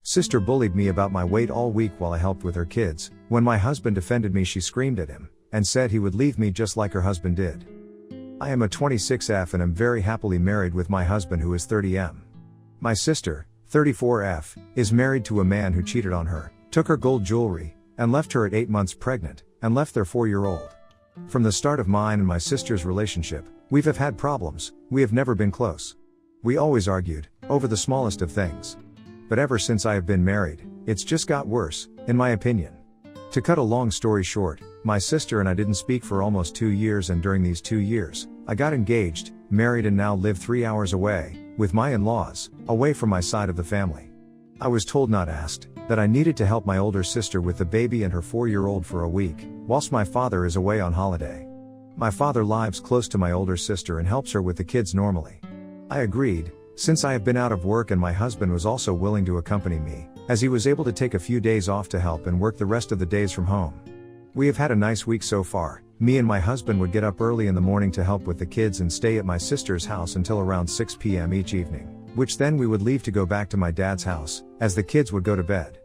Sister bullied me about my weight all week while I helped with her kids. When my husband defended me, she screamed at him and said he would leave me just like her husband did. I am a 26F and am very happily married with my husband who is 30M. My sister, 34F, is married to a man who cheated on her, took her gold jewelry, and left her at 8 months pregnant, and left their 4-year-old. From the start of mine and my sister's relationship, we have had problems. We have never been close. We always argued, over the smallest of things. But ever since I have been married, it's just got worse, in my opinion. To cut a long story short, my sister and I didn't speak for almost 2 years, and during these 2 years, I got engaged, married, and now live 3 hours away, with my in-laws, away from my side of the family. I was told, not asked, that I needed to help my older sister with the baby and her 4-year-old for a week, whilst my father is away on holiday. My father lives close to my older sister and helps her with the kids normally. I agreed, since I have been out of work, and my husband was also willing to accompany me, as he was able to take a few days off to help and work the rest of the days from home. We have had a nice week so far. Me and my husband would get up early in the morning to help with the kids and stay at my sister's house until around 6 p.m. each evening, which then we would leave to go back to my dad's house, as the kids would go to bed.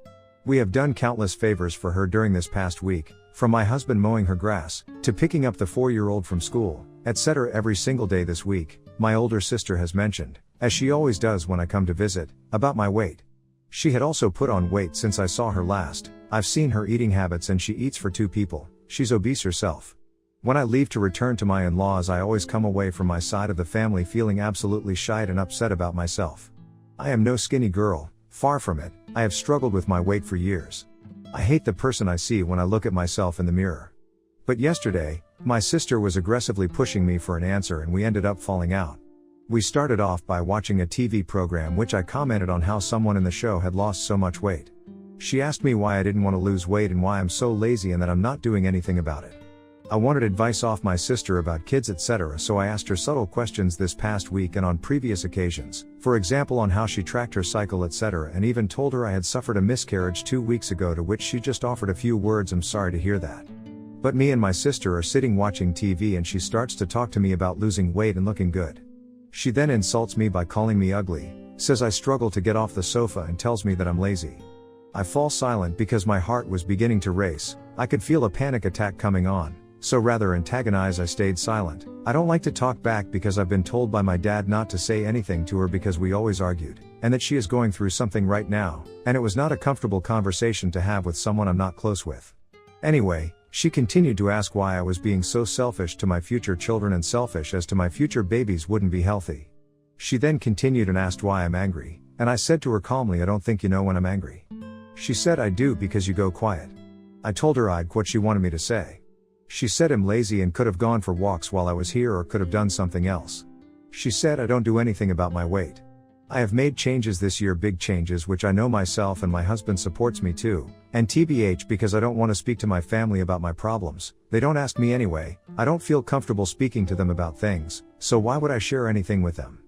We have done countless favors for her during this past week, from my husband mowing her grass, to picking up the 4-year-old from school, etc. every single day this week. My older sister has mentioned, as she always does when I come to visit, about my weight. She had also put on weight since I saw her last. I've seen her eating habits, and she eats for 2 people. She's obese herself. When I leave to return to my in-laws, I always come away from my side of the family feeling absolutely shite and upset about myself. I am no skinny girl, far from it. I have struggled with my weight for years. I hate the person I see when I look at myself in the mirror. But yesterday, my sister was aggressively pushing me for an answer, and we ended up falling out. We started off by watching a TV program which I commented on how someone in the show had lost so much weight. She asked me why I didn't want to lose weight and why I'm so lazy and that I'm not doing anything about it. I wanted advice off my sister about kids, etc., so I asked her subtle questions this past week and on previous occasions, for example on how she tracked her cycle, etc., and even told her I had suffered a miscarriage 2 weeks ago, to which she just offered a few words, "I'm sorry to hear that." But me and my sister are sitting watching TV and she starts to talk to me about losing weight and looking good. She then insults me by calling me ugly, says I struggle to get off the sofa, and tells me that I'm lazy. I fall silent because my heart was beginning to race. I could feel a panic attack coming on, so rather antagonize, I stayed silent. I don't like to talk back because I've been told by my dad not to say anything to her because we always argued, and that she is going through something right now, and it was not a comfortable conversation to have with someone I'm not close with. Anyway, she continued to ask why I was being so selfish to my future children and selfish as to my future babies wouldn't be healthy. She then continued and asked why I'm angry, and I said to her calmly, "I don't think you know when I'm angry." She said, "I do, because you go quiet." I told her I'd what she wanted me to say. She said I'm lazy and could have gone for walks while I was here or could have done something else. She said I don't do anything about my weight. I have made changes this year, big changes, which I know myself and my husband supports me too, and TBH, because I don't want to speak to my family about my problems. They don't ask me anyway. I don't feel comfortable speaking to them about things, so why would I share anything with them?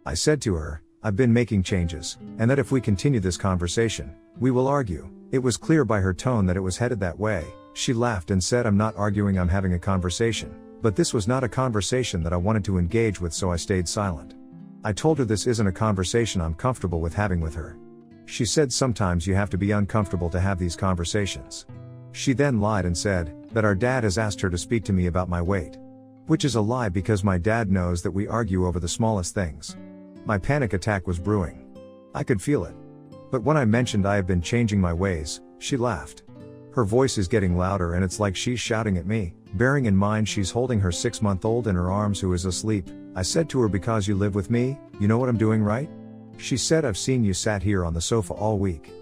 I said to her, I've been making changes, and that if we continue this conversation, we will argue. It was clear by her tone that it was headed that way. She laughed and said, "I'm not arguing, I'm having a conversation." But this was not a conversation that I wanted to engage with, so I stayed silent. I told her this isn't a conversation I'm comfortable with having with her. She said sometimes you have to be uncomfortable to have these conversations. She then lied and said that our dad has asked her to speak to me about my weight. Which is a lie, because my dad knows that we argue over the smallest things. My panic attack was brewing. I could feel it. But when I mentioned I have been changing my ways, she laughed. Her voice is getting louder and it's like she's shouting at me, bearing in mind she's holding her 6-month-old in her arms who is asleep. I said to her, "Because you live with me, you know what I'm doing, right?" She said, "I've seen you sat here on the sofa all week."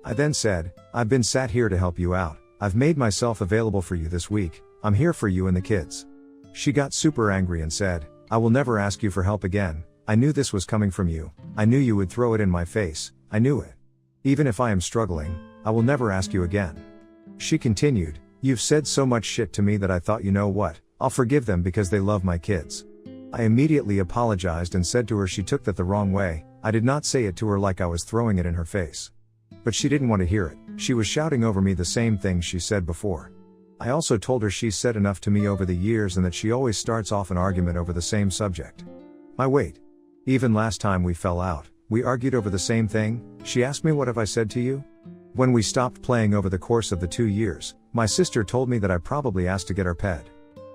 I then said, "I've been sat here to help you out. I've made myself available for you this week. I'm here for you and the kids." She got super angry and said, "I will never ask you for help again. I knew this was coming from you. I knew you would throw it in my face. I knew it. Even if I am struggling, I will never ask you again." She continued, "You've said so much shit to me that I thought, you know what, I'll forgive them because they love my kids." I immediately apologized and said to her she took that the wrong way. I did not say it to her like I was throwing it in her face. But she didn't want to hear it. She was shouting over me the same things she said before. I also told her she's said enough to me over the years and that she always starts off an argument over the same subject. My weight. Even last time we fell out, We argued over the same thing. She asked me, what have I said to you? When we stopped playing over the course of the 2 years, my sister told me that I probably asked to get her ped.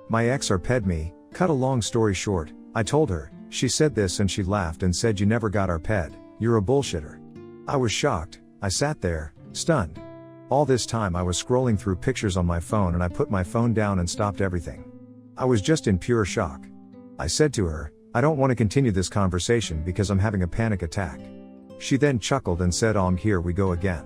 My ex ped me. Cut a long story short, I told her. She said this and she laughed and said, you never got our ped, you're a bullshitter. I was shocked. I sat there, stunned. All this time I was scrolling through pictures on my phone and I put my phone down and stopped everything. I was just in pure shock. I said to her, I don't want to continue this conversation because I'm having a panic attack. She then chuckled and said, here we go again.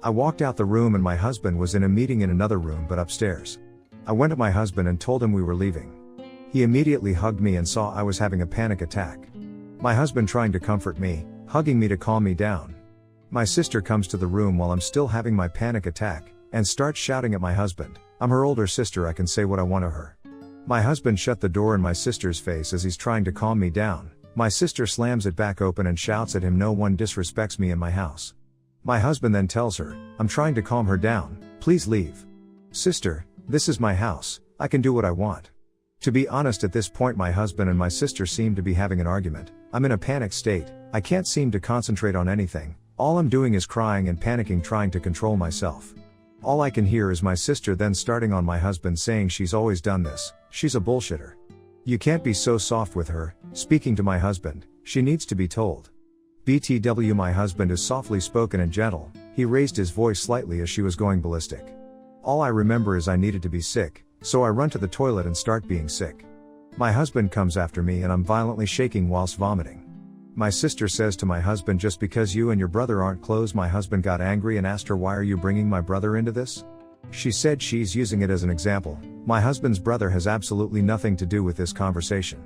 I walked out the room and my husband was in a meeting in another room but upstairs. I went to my husband and told him we were leaving. He immediately hugged me and saw I was having a panic attack. My husband trying to comfort me, hugging me to calm me down. My sister comes to the room while I'm still having my panic attack, and starts shouting at my husband. I'm her older sister, I can say what I want to her. My husband shut the door in my sister's face as he's trying to calm me down. My sister slams it back open and shouts at him, no one disrespects me in my house. My husband then tells her, I'm trying to calm her down, please leave. Sister, this is my house, I can do what I want. To be honest, at this point my husband and my sister seem to be having an argument. I'm in a panic state, I can't seem to concentrate on anything. All I'm doing is crying and panicking, trying to control myself. All I can hear is my sister then starting on my husband saying she's always done this, she's a bullshitter. You can't be so soft with her, speaking to my husband, she needs to be told. BTW, my husband is softly spoken and gentle, he raised his voice slightly as she was going ballistic. All I remember is I needed to be sick, so I run to the toilet and start being sick. My husband comes after me and I'm violently shaking whilst vomiting. My sister says to my husband, just because you and your brother aren't close. My husband got angry and asked her, why are you bringing my brother into this? She said she's using it as an example. My husband's brother has absolutely nothing to do with this conversation.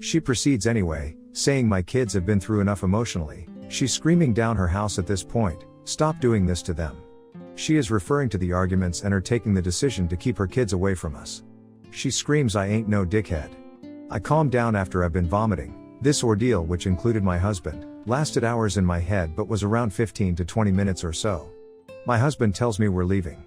She proceeds anyway, saying my kids have been through enough emotionally. She's screaming down her house at this point, stop doing this to them. She is referring to the arguments and her taking the decision to keep her kids away from us. She screams, I ain't no dickhead. I calmed down after I've been vomiting. This ordeal, which included my husband, lasted hours in my head but was around 15 to 20 minutes or so. My husband tells me we're leaving.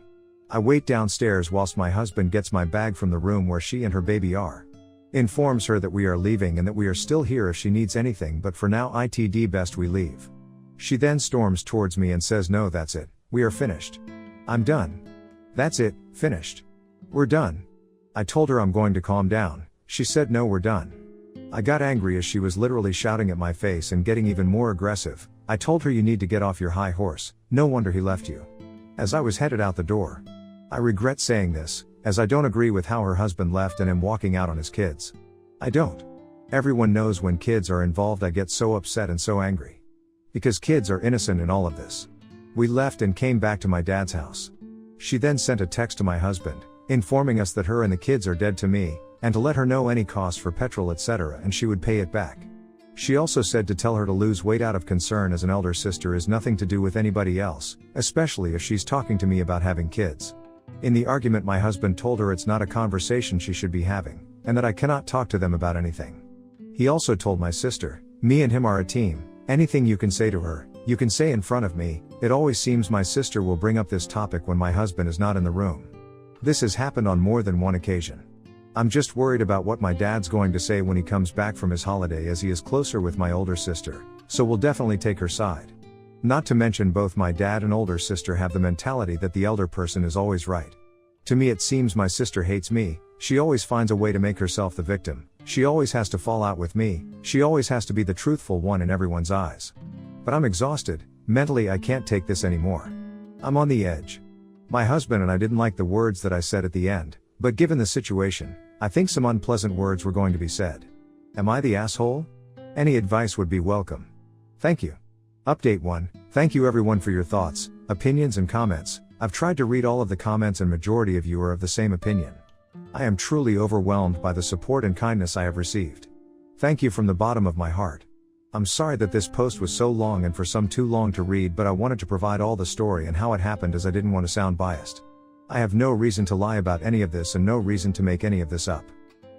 I wait downstairs whilst my husband gets my bag from the room where she and her baby are. Informs her that we are leaving and that we are still here if she needs anything, but for now it'd best we leave. She then storms towards me and says, no, that's it, we are finished. I'm done. That's it, finished. We're done. I told her I'm going to calm down. She said, no, we're done. I got angry as she was literally shouting at my face and getting even more aggressive. I told her, you need to get off your high horse, no wonder he left you. As I was headed out the door. I regret saying this, as I don't agree with how her husband left and him walking out on his kids. I don't. Everyone knows when kids are involved I get so upset and so angry. Because kids are innocent in all of this. We left and came back to my dad's house. She then sent a text to my husband, informing us that her and the kids are dead to me, and to let her know any cost for petrol etc. and she would pay it back. She also said to tell her to lose weight out of concern, as an elder sister is nothing to do with anybody else, especially if she's talking to me about having kids. In the argument my husband told her it's not a conversation she should be having, and that I cannot talk to them about anything. He also told my sister, me and him are a team, anything you can say to her, you can say in front of me. It always seems my sister will bring up this topic when my husband is not in the room. This has happened on more than one occasion. I'm just worried about what my dad's going to say when he comes back from his holiday, as he is closer with my older sister, so we'll definitely take her side. Not to mention both my dad and older sister have the mentality that the elder person is always right. To me it seems my sister hates me, she always finds a way to make herself the victim, she always has to fall out with me, she always has to be the truthful one in everyone's eyes. But I'm exhausted, mentally I can't take this anymore. I'm on the edge. My husband and I didn't like the words that I said at the end, but given the situation, I think some unpleasant words were going to be said. Am I the asshole? Any advice would be welcome. Thank you. Update 1. Thank you everyone for your thoughts, opinions and comments. I've tried to read all of the comments and majority of you are of the same opinion. I am truly overwhelmed by the support and kindness I have received. Thank you from the bottom of my heart. I'm sorry that this post was so long and for some too long to read, but I wanted to provide all the story and how it happened, as I didn't want to sound biased. I have no reason to lie about any of this and no reason to make any of this up.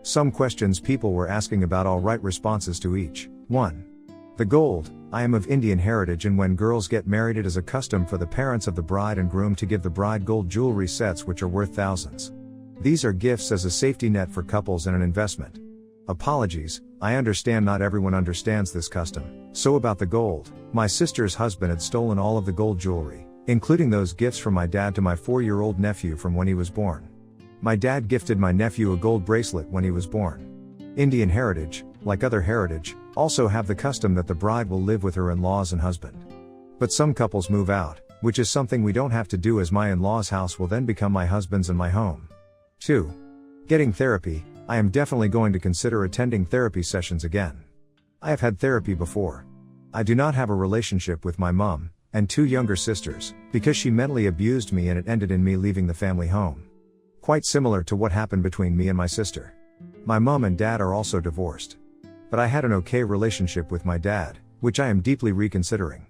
Some questions people were asking about, I'll write responses to each. 1. The gold. I am of Indian heritage, and when girls get married it is a custom for the parents of the bride and groom to give the bride gold jewelry sets which are worth thousands. These are gifts as a safety net for couples and an investment. Apologies, I understand not everyone understands this custom, So about the gold, my sister's husband had stolen all of the gold jewelry, including those gifts from my dad to my 4-year-old nephew from when he was born. My dad gifted my nephew a gold bracelet when he was born. Indian heritage, like other heritage, also have the custom that the bride will live with her in-laws and husband. But some couples move out, which is something we don't have to do, as my in-laws' house will then become my husband's and my home. 2. Getting therapy. I am definitely going to consider attending therapy sessions again. I have had therapy before. I do not have a relationship with my mom and 2 younger sisters, because she mentally abused me and it ended in me leaving the family home. Quite similar to what happened between me and my sister. My mom and dad are also divorced. But I had an okay relationship with my dad, which I am deeply reconsidering.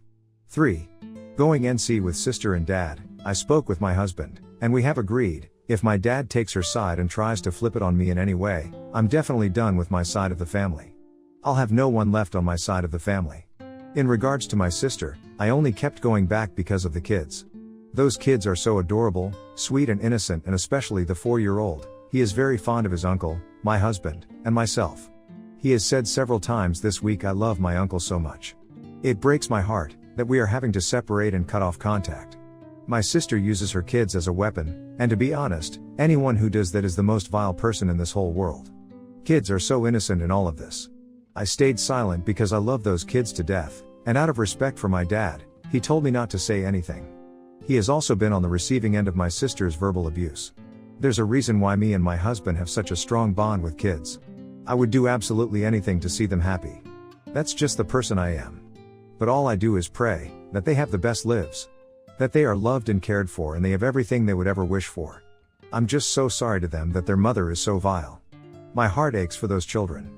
3. Going NC with sister and dad. I spoke with my husband, and we have agreed, if my dad takes her side and tries to flip it on me in any way, I'm definitely done with my side of the family. I'll have no one left on my side of the family. In regards to my sister, I only kept going back because of the kids. Those kids are so adorable, sweet and innocent, and especially the 4-year-old, he is very fond of his uncle, my husband, and myself. He has said several times this week, "I love my uncle so much." It breaks my heart that we are having to separate and cut off contact. My sister uses her kids as a weapon, and to be honest, anyone who does that is the most vile person in this whole world. Kids are so innocent in all of this. I stayed silent because I love those kids to death, and out of respect for my dad, he told me not to say anything. He has also been on the receiving end of my sister's verbal abuse. There's a reason why me and my husband have such a strong bond with kids. I would do absolutely anything to see them happy. That's just the person I am. But all I do is pray that they have the best lives. That they are loved and cared for and they have everything they would ever wish for. I'm just so sorry to them that their mother is so vile. My heart aches for those children.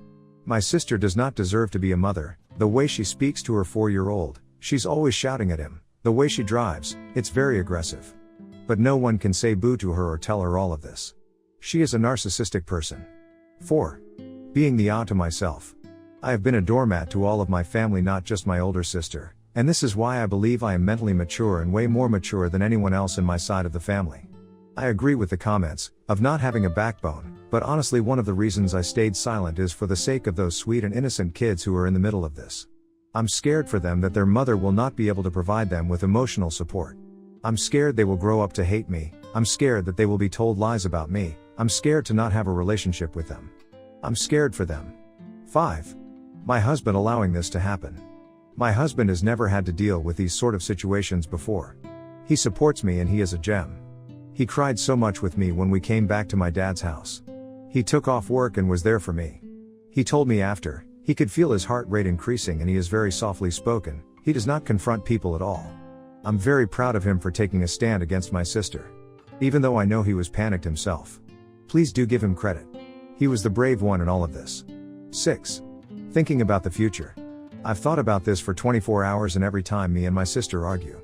My sister does not deserve to be a mother. The way she speaks to her 4-year-old, she's always shouting at him. The way she drives, it's very aggressive. But no one can say boo to her or tell her all of this. She is a narcissistic person. 4. Being the odd to myself. I have been a doormat to all of my family, not just my older sister, and this is why I believe I am mentally mature and way more mature than anyone else in my side of the family. I agree with the comments of not having a backbone, but honestly one of the reasons I stayed silent is for the sake of those sweet and innocent kids who are in the middle of this. I'm scared for them that their mother will not be able to provide them with emotional support. I'm scared they will grow up to hate me. I'm scared that they will be told lies about me. I'm scared to not have a relationship with them. I'm scared for them. 5. My husband allowing this to happen. My husband has never had to deal with these sort of situations before. He supports me and he is a gem. He cried so much with me when we came back to my dad's house. He took off work and was there for me. He told me after, he could feel his heart rate increasing and he is very softly spoken. He does not confront people at all. I'm very proud of him for taking a stand against my sister. Even though I know he was panicked himself. Please do give him credit. He was the brave one in all of this. 6. Thinking about the future. I've thought about this for 24 hours and every time me and my sister argue.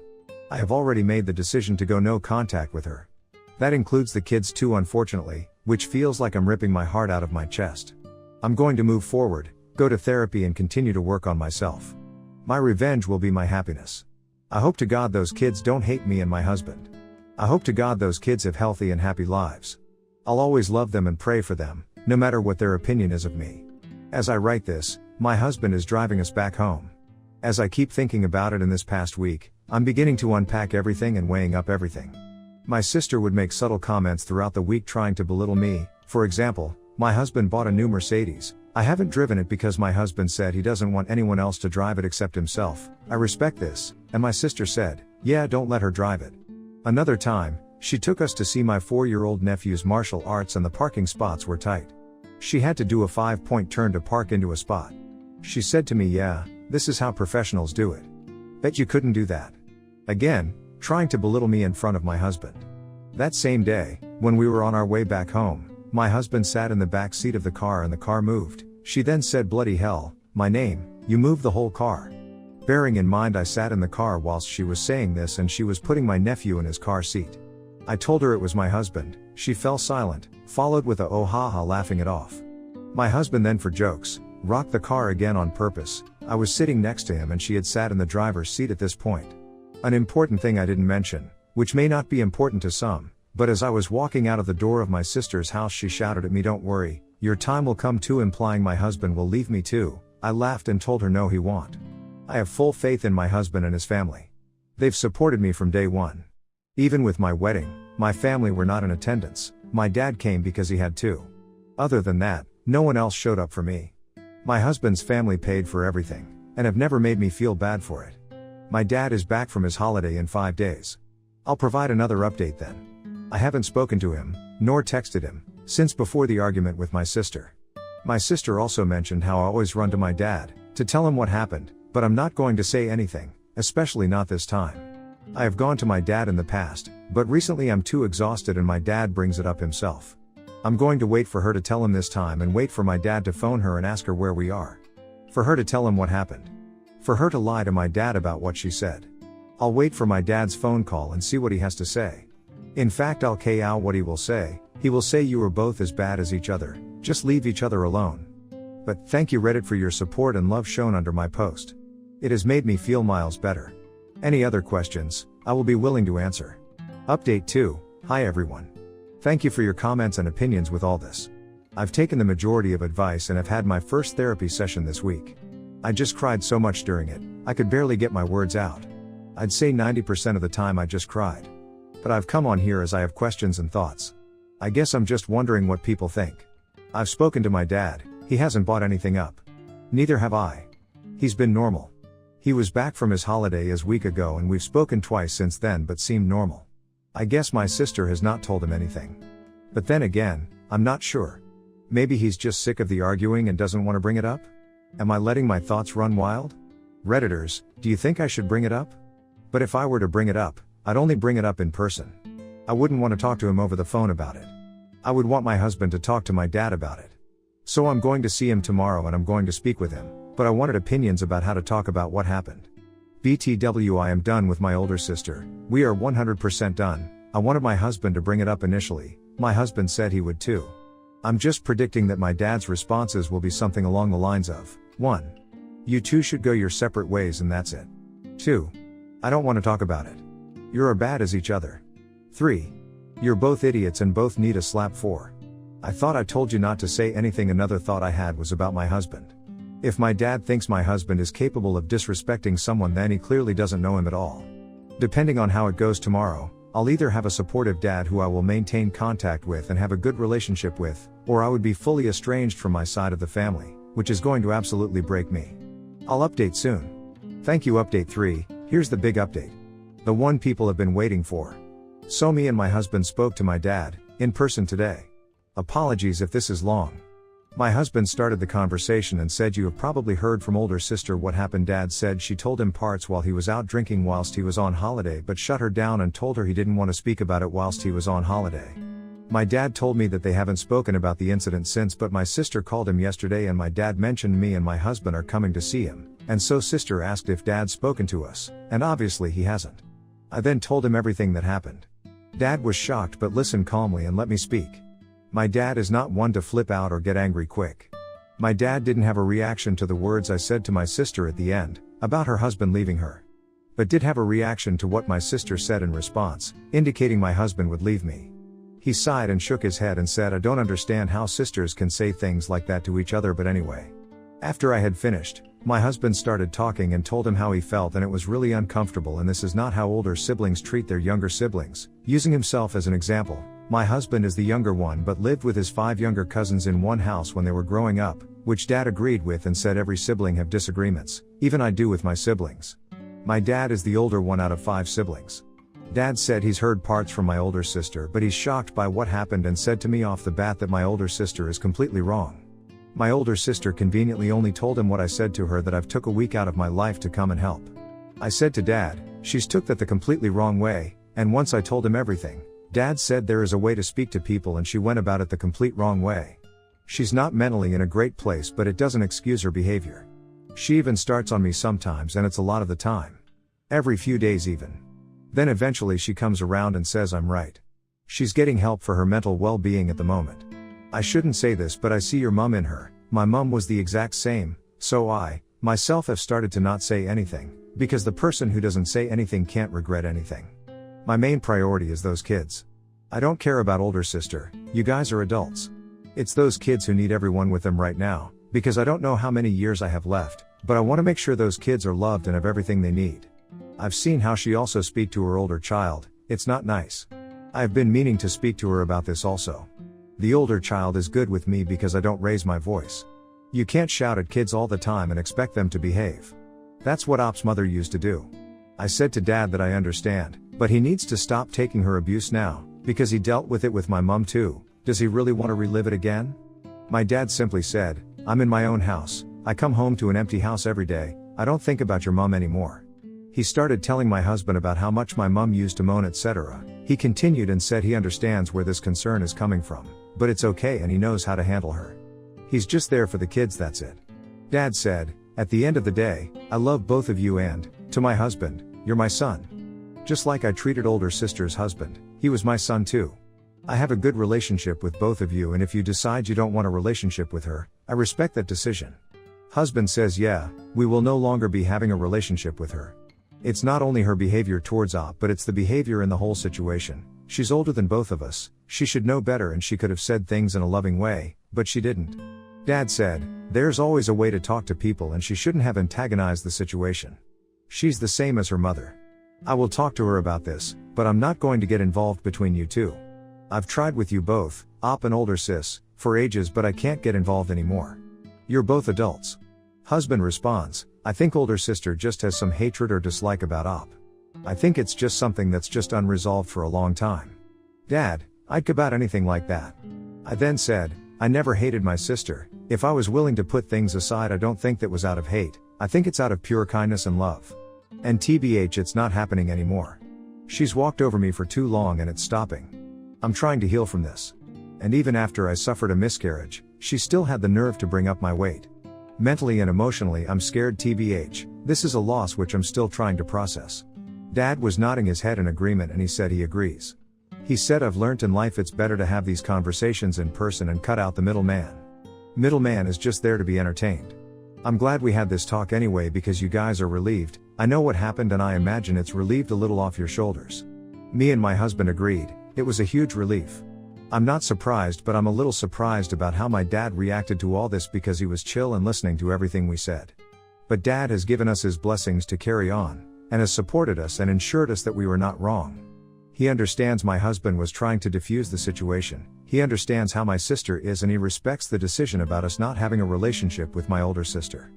I have already made the decision to go no contact with her. That includes the kids too, unfortunately, which feels like I'm ripping my heart out of my chest. I'm going to move forward, go to therapy and continue to work on myself. My revenge will be my happiness. I hope to God those kids don't hate me and my husband. I hope to God those kids have healthy and happy lives. I'll always love them and pray for them, no matter what their opinion is of me. As I write this, my husband is driving us back home. As I keep thinking about it in this past week, I'm beginning to unpack everything and weighing up everything. My sister would make subtle comments throughout the week trying to belittle me. For example, my husband bought a new Mercedes. I haven't driven it because my husband said he doesn't want anyone else to drive it except himself. I respect this, and my sister said, "Yeah, don't let her drive it." Another time, she took us to see my 4-year-old nephew's martial arts and the parking spots were tight. She had to do a 5-point turn to park into a spot. She said to me, "Yeah, this is how professionals do it. Bet you couldn't do that." Again, trying to belittle me in front of my husband. That same day, when we were on our way back home, my husband sat in the back seat of the car and the car moved. She then said, "Bloody hell, my name, you moved the whole car." Bearing in mind I sat in the car whilst she was saying this and she was putting my nephew in his car seat. I told her it was my husband. She fell silent, followed with a "oh ha ha" laughing it off. My husband then, for jokes, rocked the car again on purpose. I was sitting next to him and she had sat in the driver's seat at this point. An important thing I didn't mention, which may not be important to some, but as I was walking out of the door of my sister's house she shouted at me, "Don't worry, your time will come too," implying my husband will leave me too. I laughed and told her no, he won't. I have full faith in my husband and his family. They've supported me from day one. Even with my wedding, my family were not in attendance. My dad came because he had to. Other than that, no one else showed up for me. My husband's family paid for everything, and have never made me feel bad for it. My dad is back from his holiday in 5 days. I'll provide another update then. I haven't spoken to him, nor texted him, since before the argument with my sister. My sister also mentioned how I always run to my dad, to tell him what happened, but I'm not going to say anything, especially not this time. I have gone to my dad in the past, but recently I'm too exhausted and my dad brings it up himself. I'm going to wait for her to tell him this time and wait for my dad to phone her and ask her where we are. For her to tell him what happened. For her to lie to my dad about what she said. I'll wait for my dad's phone call and see what he has to say. In fact, I'll key out what he will say. He will say you are both as bad as each other, just leave each other alone. But thank you Reddit for your support and love shown under my post. It has made me feel miles better. Any other questions, I will be willing to answer. Update 2, hi everyone. Thank you for your comments and opinions with all this. I've taken the majority of advice and have had my first therapy session this week. I just cried so much during it, I could barely get my words out. I'd say 90% of the time I just cried. But I've come on here as I have questions and thoughts. I guess I'm just wondering what people think. I've spoken to my dad, he hasn't bought anything up. Neither have I. He's been normal. He was back from his holiday a week ago and we've spoken twice since then but seemed normal. I guess my sister has not told him anything. But then again, I'm not sure. Maybe he's just sick of the arguing and doesn't want to bring it up? Am I letting my thoughts run wild? Redditors, do you think I should bring it up? But if I were to bring it up, I'd only bring it up in person. I wouldn't want to talk to him over the phone about it. I would want my husband to talk to my dad about it. So I'm going to see him tomorrow and I'm going to speak with him, but I wanted opinions about how to talk about what happened. BTW, I am done with my older sister. We are 100% done. I wanted my husband to bring it up initially. My husband said he would too. I'm just predicting that my dad's responses will be something along the lines of, 1. You two should go your separate ways and that's it. 2. I don't want to talk about it. You're as bad as each other. 3. You're both idiots and both need a slap. 4. I thought I told you not to say anything. Another thought I had was about my husband. If my dad thinks my husband is capable of disrespecting someone, then he clearly doesn't know him at all. Depending on how it goes tomorrow, I'll either have a supportive dad who I will maintain contact with and have a good relationship with, or I would be fully estranged from my side of the family, which is going to absolutely break me. I'll update soon. Thank you. Update 3, here's the big update. The one people have been waiting for. So me and my husband spoke to my dad, in person today. Apologies if this is long. My husband started the conversation and said, you have probably heard from older sister what happened. Dad said she told him parts while he was out drinking whilst he was on holiday, but shut her down and told her he didn't want to speak about it whilst he was on holiday. My dad told me that they haven't spoken about the incident since, but my sister called him yesterday and my dad mentioned me and my husband are coming to see him, and so sister asked if dad's spoken to us, and obviously he hasn't. I then told him everything that happened. Dad was shocked but listened calmly and let me speak. My dad is not one to flip out or get angry quick. My dad didn't have a reaction to the words I said to my sister at the end, about her husband leaving her. But did have a reaction to what my sister said in response, indicating my husband would leave me. He sighed and shook his head and said, I don't understand how sisters can say things like that to each other, but anyway. After I had finished, my husband started talking and told him how he felt and it was really uncomfortable and this is not how older siblings treat their younger siblings, using himself as an example. My husband is the younger one but lived with his 5 younger cousins in one house when they were growing up, which dad agreed with and said every sibling have disagreements, even I do with my siblings. My dad is the older one out of 5 siblings. Dad said he's heard parts from my older sister but he's shocked by what happened and said to me off the bat that my older sister is completely wrong. My older sister conveniently only told him what I said to her, that I've took a week out of my life to come and help. I said to Dad, she's took that the completely wrong way, and once I told him everything, Dad said there is a way to speak to people and she went about it the complete wrong way. She's not mentally in a great place but it doesn't excuse her behavior. She even starts on me sometimes and it's a lot of the time. Every few days even. Then eventually she comes around and says I'm right. She's getting help for her mental well-being at the moment. I shouldn't say this but I see your mum in her. My mum was the exact same, so I, myself have started to not say anything, because the person who doesn't say anything can't regret anything. My main priority is those kids. I don't care about older sister, you guys are adults. It's those kids who need everyone with them right now, because I don't know how many years I have left, But I want to make sure those kids are loved and have everything they need. I've seen how she also speak to her older child, it's not nice. I've been meaning to speak to her about this also. The older child is good with me because I don't raise my voice. You can't shout at kids all the time and expect them to behave. That's what Op's mother used to do. I said to Dad that I understand, but he needs to stop taking her abuse now, because he dealt with it with my mom too. Does he really want to relive it again? My dad simply said, I'm in my own house, I come home to an empty house every day, I don't think about your mom anymore. He started telling my husband about how much my mom used to moan, etc. He continued and said he understands where this concern is coming from, but it's okay and he knows how to handle her. He's just there for the kids, that's it. Dad said, at the end of the day, I love both of you and, to my husband, you're my son. Just like I treated older sister's husband, he was my son too. I have a good relationship with both of you, and if you decide you don't want a relationship with her, I respect that decision. Husband says yeah, we will no longer be having a relationship with her. It's not only her behavior towards Op, but it's the behavior in the whole situation. She's older than both of us, she should know better and she could have said things in a loving way, but she didn't. Dad said, there's always a way to talk to people and she shouldn't have antagonized the situation. She's the same as her mother. I will talk to her about this, but I'm not going to get involved between you two. I've tried with you both, Op and older sis, for ages, but I can't get involved anymore. You're both adults. Husband responds, I think older sister just has some hatred or dislike about Op. I think it's just something that's just unresolved for a long time. Dad, I'd about anything like that. I then said, I never hated my sister. If I was willing to put things aside, I don't think that was out of hate, I think it's out of pure kindness and love. And TBH, it's not happening anymore. She's walked over me for too long and it's stopping. I'm trying to heal from this. And even after I suffered a miscarriage, she still had the nerve to bring up my weight. Mentally and emotionally, I'm scared TBH, this is a loss which I'm still trying to process. Dad was nodding his head in agreement and he said he agrees. He said, I've learnt in life it's better to have these conversations in person and cut out the middleman. Middleman is just there to be entertained. I'm glad we had this talk anyway because you guys are relieved. I know what happened and I imagine it's relieved a little off your shoulders. Me and my husband agreed, it was a huge relief. I'm not surprised, but I'm a little surprised about how my dad reacted to all this because he was chill and listening to everything we said. But Dad has given us his blessings to carry on, and has supported us and ensured us that we were not wrong. He understands my husband was trying to defuse the situation, he understands how my sister is, and he respects the decision about us not having a relationship with my older sister.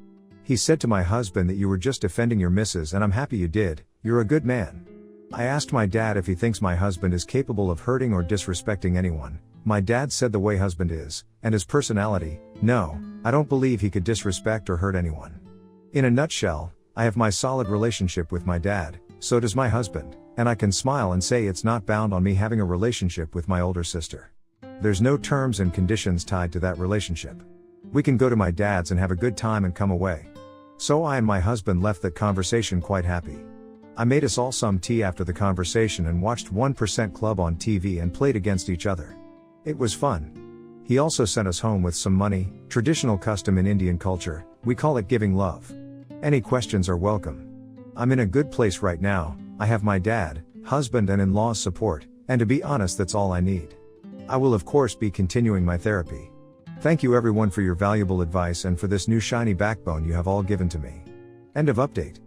He said to my husband that you were just defending your missus and I'm happy you did, you're a good man. I asked my dad if he thinks my husband is capable of hurting or disrespecting anyone. My dad said the way husband is, and his personality, no, I don't believe he could disrespect or hurt anyone. In a nutshell, I have my solid relationship with my dad, so does my husband, and I can smile and say it's not bound on me having a relationship with my older sister. There's no terms and conditions tied to that relationship. We can go to my dad's and have a good time and come away. So I and my husband left that conversation quite happy. I made us all some tea after the conversation and watched 1% Club on TV and played against each other. It was fun. He also sent us home with some money, traditional custom in Indian culture, we call it giving love. Any questions are welcome. I'm in a good place right now, I have my dad, husband and in-laws support, and to be honest that's all I need. I will of course be continuing my therapy. Thank you everyone for your valuable advice and for this new shiny backbone you have all given to me. End of update.